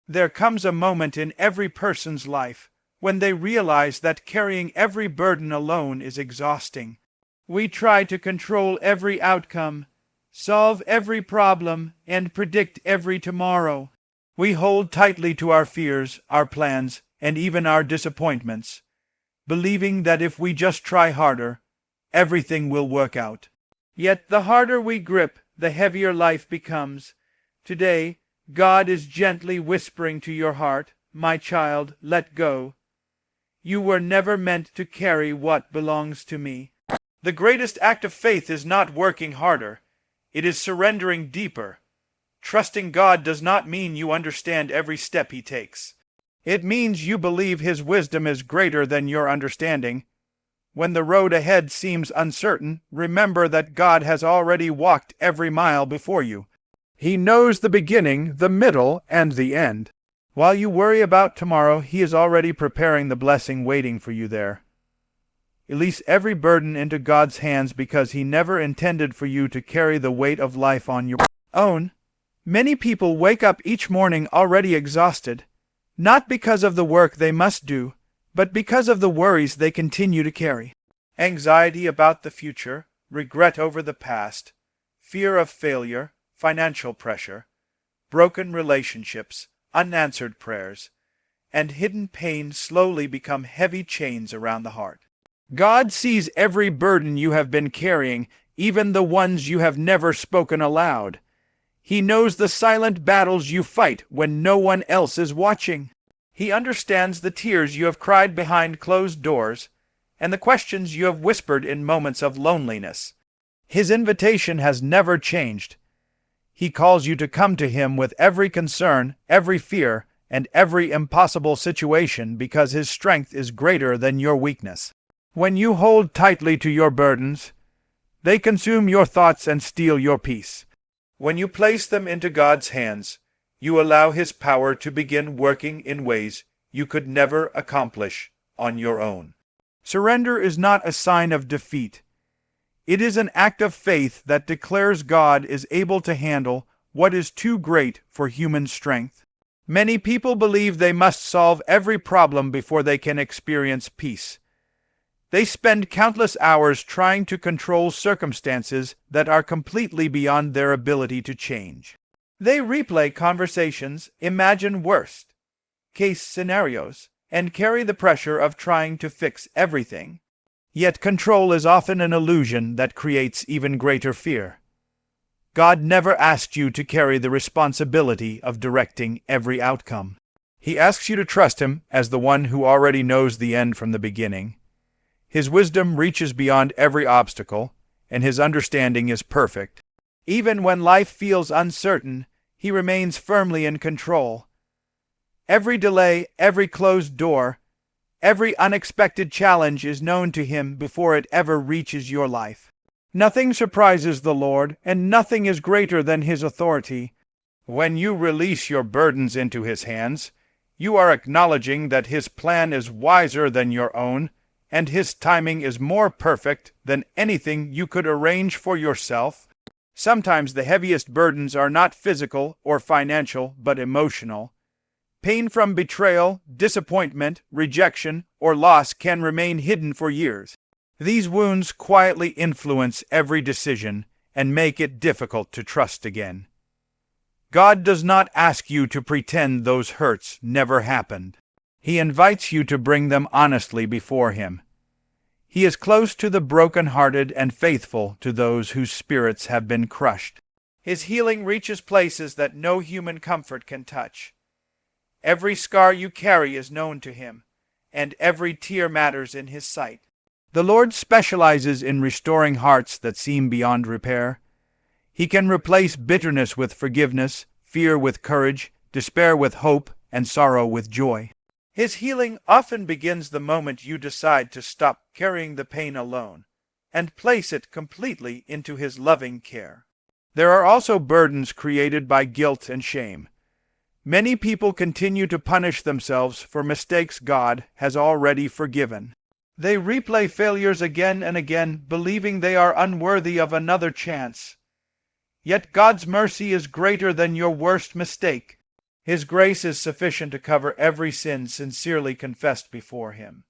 There comes a moment in every person's life when they realize that carrying every burden alone is exhausting. We try to control every outcome, solve every problem, and predict every tomorrow. We hold tightly to our fears, our plans, and even our disappointments, believing that if we just try harder, everything will work out. Yet the harder we grip, the heavier life becomes. Today, God is gently whispering to your heart, "My child, let go. You were never meant to carry what belongs to me." The greatest act of faith is not working harder. It is surrendering deeper. Trusting God does not mean you understand every step He takes. It means you believe His wisdom is greater than your understanding. When the road ahead seems uncertain, remember that God has already walked every mile before you. He knows the beginning, the middle, and the end. While you worry about tomorrow, He is already preparing the blessing waiting for you there. Release every burden into God's hands because He never intended for you to carry the weight of life on your own. Many people wake up each morning already exhausted, not because of the work they must do, but because of the worries they continue to carry. Anxiety about the future, regret over the past, fear of failure, financial pressure, broken relationships, unanswered prayers, and hidden pain slowly become heavy chains around the heart. God sees every burden you have been carrying, even the ones you have never spoken aloud. He knows the silent battles you fight when no one else is watching. He understands the tears you have cried behind closed doors and the questions you have whispered in moments of loneliness. His invitation has never changed. He calls you to come to Him with every concern, every fear, and every impossible situation because His strength is greater than your weakness. When you hold tightly to your burdens, they consume your thoughts and steal your peace. When you place them into God's hands, you allow His power to begin working in ways you could never accomplish on your own. Surrender is not a sign of defeat. It is an act of faith that declares God is able to handle what is too great for human strength. Many people believe they must solve every problem before they can experience peace. They spend countless hours trying to control circumstances that are completely beyond their ability to change. They replay conversations, imagine worst-case scenarios, and carry the pressure of trying to fix everything. Yet control is often an illusion that creates even greater fear. God never asked you to carry the responsibility of directing every outcome. He asks you to trust Him as the one who already knows the end from the beginning. His wisdom reaches beyond every obstacle, and His understanding is perfect. Even when life feels uncertain, He remains firmly in control. Every delay, every closed door, every unexpected challenge is known to Him before it ever reaches your life. Nothing surprises the Lord, and nothing is greater than His authority. When you release your burdens into His hands, you are acknowledging that His plan is wiser than your own, and His timing is more perfect than anything you could arrange for yourself. Sometimes the heaviest burdens are not physical or financial, but emotional. Pain from betrayal, disappointment, rejection, or loss can remain hidden for years. These wounds quietly influence every decision and make it difficult to trust again. God does not ask you to pretend those hurts never happened. He invites you to bring them honestly before Him. He is close to the broken-hearted and faithful to those whose spirits have been crushed. His healing reaches places that no human comfort can touch. Every scar you carry is known to Him, and every tear matters in His sight. The Lord specializes in restoring hearts that seem beyond repair. He can replace bitterness with forgiveness, fear with courage, despair with hope, and sorrow with joy. His healing often begins the moment you decide to stop carrying the pain alone and place it completely into His loving care. There are also burdens created by guilt and shame. Many people continue to punish themselves for mistakes God has already forgiven. They replay failures again and again, believing they are unworthy of another chance. Yet God's mercy is greater than your worst mistake. His grace is sufficient to cover every sin sincerely confessed before Him.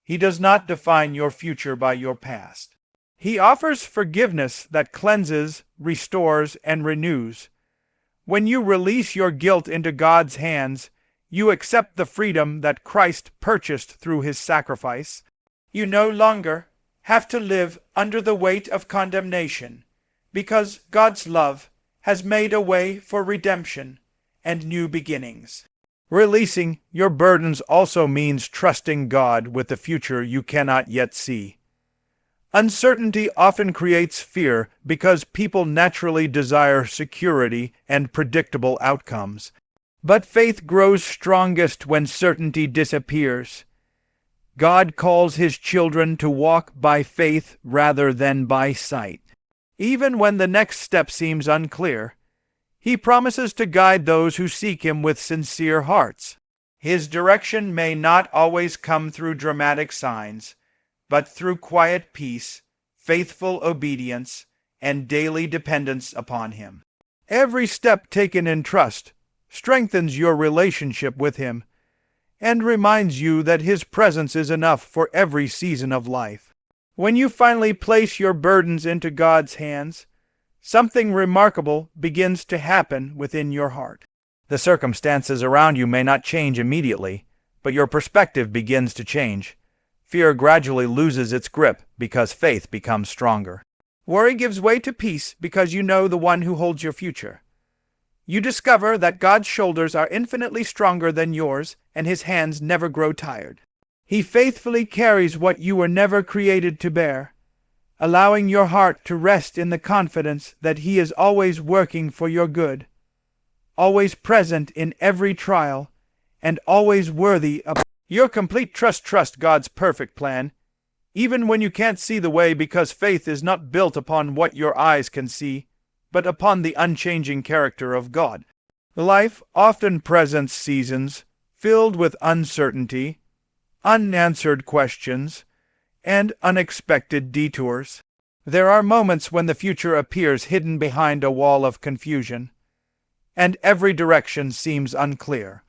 He does not define your future by your past. He offers forgiveness that cleanses, restores, and renews. When you release your guilt into God's hands, you accept the freedom that Christ purchased through His sacrifice. You no longer have to live under the weight of condemnation, because God's love has made a way for redemption and new beginnings. Releasing your burdens also means trusting God with the future you cannot yet see. Uncertainty often creates fear because people naturally desire security and predictable outcomes. But faith grows strongest when certainty disappears. God calls His children to walk by faith rather than by sight. Even when the next step seems unclear, He promises to guide those who seek Him with sincere hearts. His direction may not always come through dramatic signs, but through quiet peace, faithful obedience, and daily dependence upon Him. Every step taken in trust strengthens your relationship with Him and reminds you that His presence is enough for every season of life. When you finally place your burdens into God's hands, something remarkable begins to happen within your heart. The circumstances around you may not change immediately, but your perspective begins to change. Fear gradually loses its grip because faith becomes stronger. Worry gives way to peace because you know the one who holds your future. You discover that God's shoulders are infinitely stronger than yours, and His hands never grow tired. He faithfully carries what you were never created to bear, allowing your heart to rest in the confidence that He is always working for your good, always present in every trial, and always worthy of your complete trust. Trust God's perfect plan, even when you can't see the way, because faith is not built upon what your eyes can see, but upon the unchanging character of God. Life often presents seasons filled with uncertainty, unanswered questions, and unexpected detours. There are moments when the future appears hidden behind a wall of confusion, and every direction seems unclear.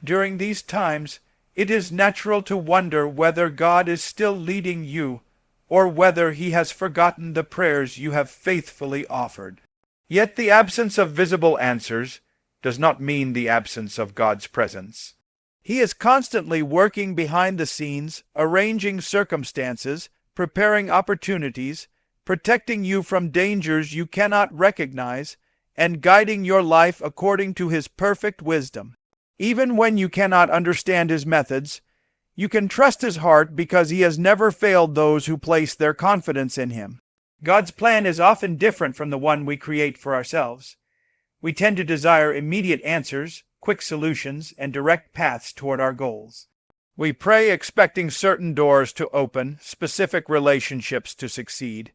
During these times, it is natural to wonder whether God is still leading you, or whether He has forgotten the prayers you have faithfully offered. Yet the absence of visible answers does not mean the absence of God's presence. He is constantly working behind the scenes, arranging circumstances, preparing opportunities, protecting you from dangers you cannot recognize, and guiding your life according to His perfect wisdom. Even when you cannot understand His methods, you can trust His heart because He has never failed those who place their confidence in Him. God's plan is often different from the one we create for ourselves. We tend to desire immediate answers, quick solutions, and direct paths toward our goals. We pray expecting certain doors to open, specific relationships to succeed,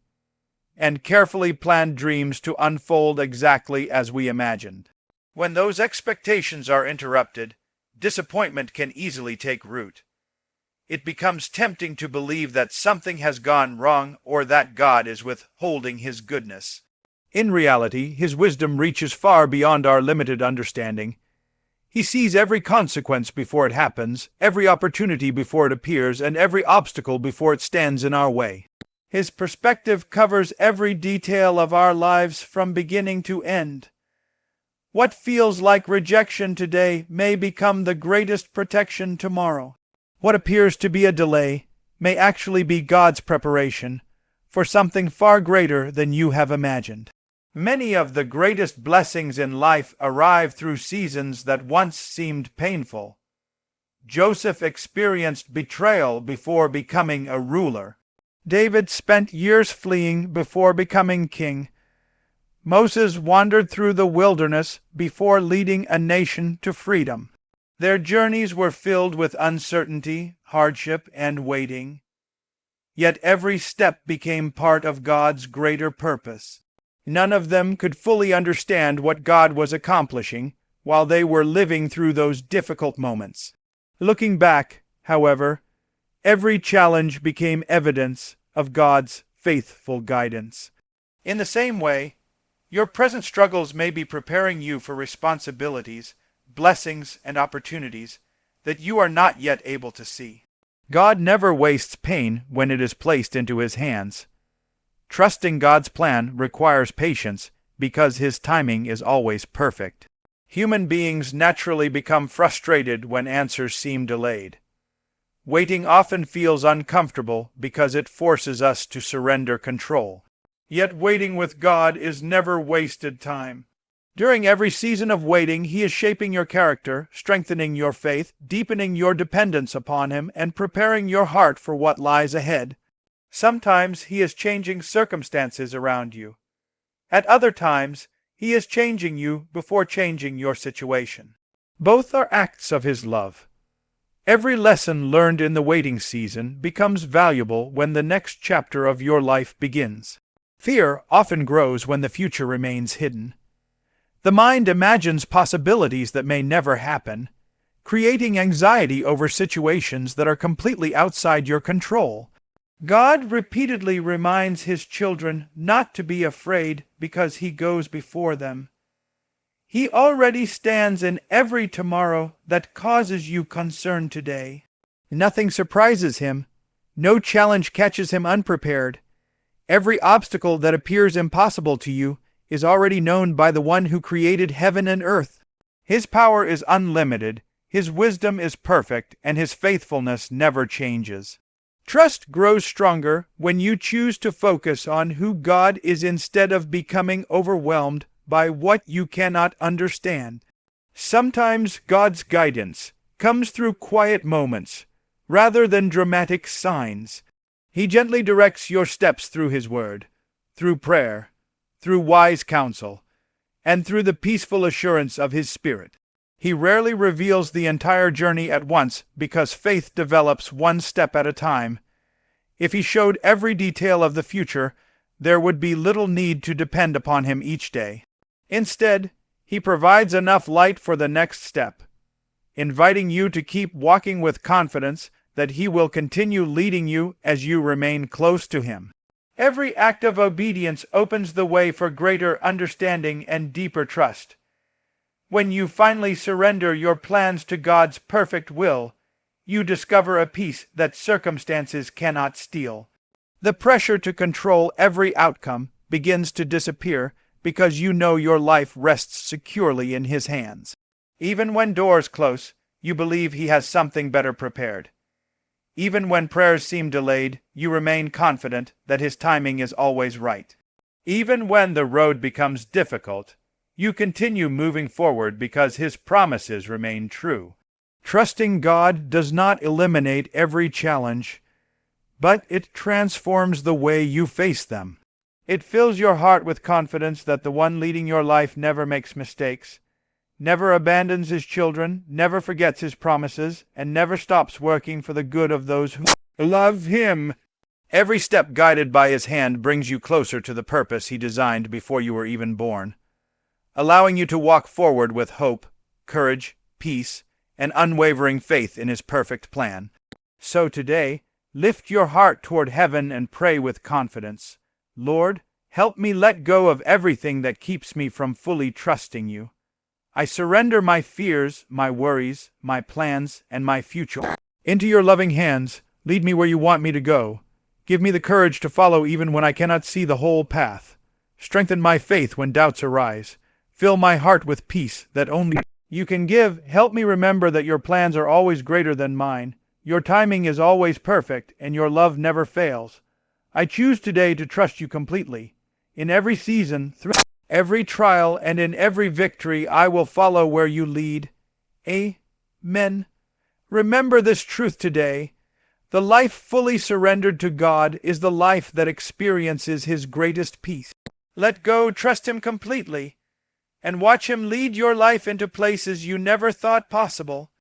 and carefully planned dreams to unfold exactly as we imagined. When those expectations are interrupted, disappointment can easily take root. It becomes tempting to believe that something has gone wrong or that God is withholding His goodness. In reality, His wisdom reaches far beyond our limited understanding. He sees every consequence before it happens, every opportunity before it appears, and every obstacle before it stands in our way. His perspective covers every detail of our lives from beginning to end. What feels like rejection today may become the greatest protection tomorrow. What appears to be a delay may actually be God's preparation for something far greater than you have imagined. Many of the greatest blessings in life arrive through seasons that once seemed painful. Joseph experienced betrayal before becoming a ruler. David spent years fleeing before becoming king. Moses wandered through the wilderness before leading a nation to freedom. Their journeys were filled with uncertainty, hardship, and waiting. Yet every step became part of God's greater purpose. None of them could fully understand what God was accomplishing while they were living through those difficult moments. Looking back, however, every challenge became evidence of God's faithful guidance. In the same way, your present struggles may be preparing you for responsibilities blessings, and opportunities that you are not yet able to see. God never wastes pain when it is placed into His hands. Trusting God's plan requires patience because His timing is always perfect. Human beings naturally become frustrated when answers seem delayed. Waiting often feels uncomfortable because it forces us to surrender control. Yet waiting with God is never wasted time. During every season of waiting, He is shaping your character, strengthening your faith, deepening your dependence upon Him, and preparing your heart for what lies ahead. Sometimes He is changing circumstances around you. At other times, He is changing you before changing your situation. Both are acts of His love. Every lesson learned in the waiting season becomes valuable when the next chapter of your life begins. Fear often grows when the future remains hidden. The mind imagines possibilities that may never happen, creating anxiety over situations that are completely outside your control. God repeatedly reminds His children not to be afraid because He goes before them. He already stands in every tomorrow that causes you concern today. Nothing surprises Him. No challenge catches Him unprepared. Every obstacle that appears impossible to you is already known by the One who created heaven and earth. His power is unlimited, His wisdom is perfect, and His faithfulness never changes. Trust grows stronger when you choose to focus on who God is instead of becoming overwhelmed by what you cannot understand. Sometimes God's guidance comes through quiet moments rather than dramatic signs. He gently directs your steps through His Word, through prayer, through wise counsel, and through the peaceful assurance of His Spirit. He rarely reveals the entire journey at once because faith develops one step at a time. If He showed every detail of the future, there would be little need to depend upon Him each day. Instead, He provides enough light for the next step, inviting you to keep walking with confidence that He will continue leading you as you remain close to Him. Every act of obedience opens the way for greater understanding and deeper trust. When you finally surrender your plans to God's perfect will, you discover a peace that circumstances cannot steal. The pressure to control every outcome begins to disappear because you know your life rests securely in His hands. Even when doors close, you believe He has something better prepared. Even when prayers seem delayed, you remain confident that His timing is always right. Even when the road becomes difficult, you continue moving forward because His promises remain true. Trusting God does not eliminate every challenge, but it transforms the way you face them. It fills your heart with confidence that the One leading your life never makes mistakes, never abandons His children, never forgets His promises, and never stops working for the good of those who love Him. Every step guided by His hand brings you closer to the purpose He designed before you were even born, allowing you to walk forward with hope, courage, peace, and unwavering faith in His perfect plan. So today, lift your heart toward heaven and pray with confidence. Lord, help me let go of everything that keeps me from fully trusting You. I surrender my fears, my worries, my plans, and my future into Your loving hands. Lead me where You want me to go. Give me the courage to follow even when I cannot see the whole path. Strengthen my faith when doubts arise. Fill my heart with peace that only You can give. Help me remember that Your plans are always greater than mine. Your timing is always perfect, and Your love never fails. I choose today to trust You completely. In every season, through every trial, and in every victory, I will follow where You lead. Amen. Remember this truth today. The life fully surrendered to God is the life that experiences His greatest peace. Let go, trust Him completely, and watch Him lead your life into places you never thought possible.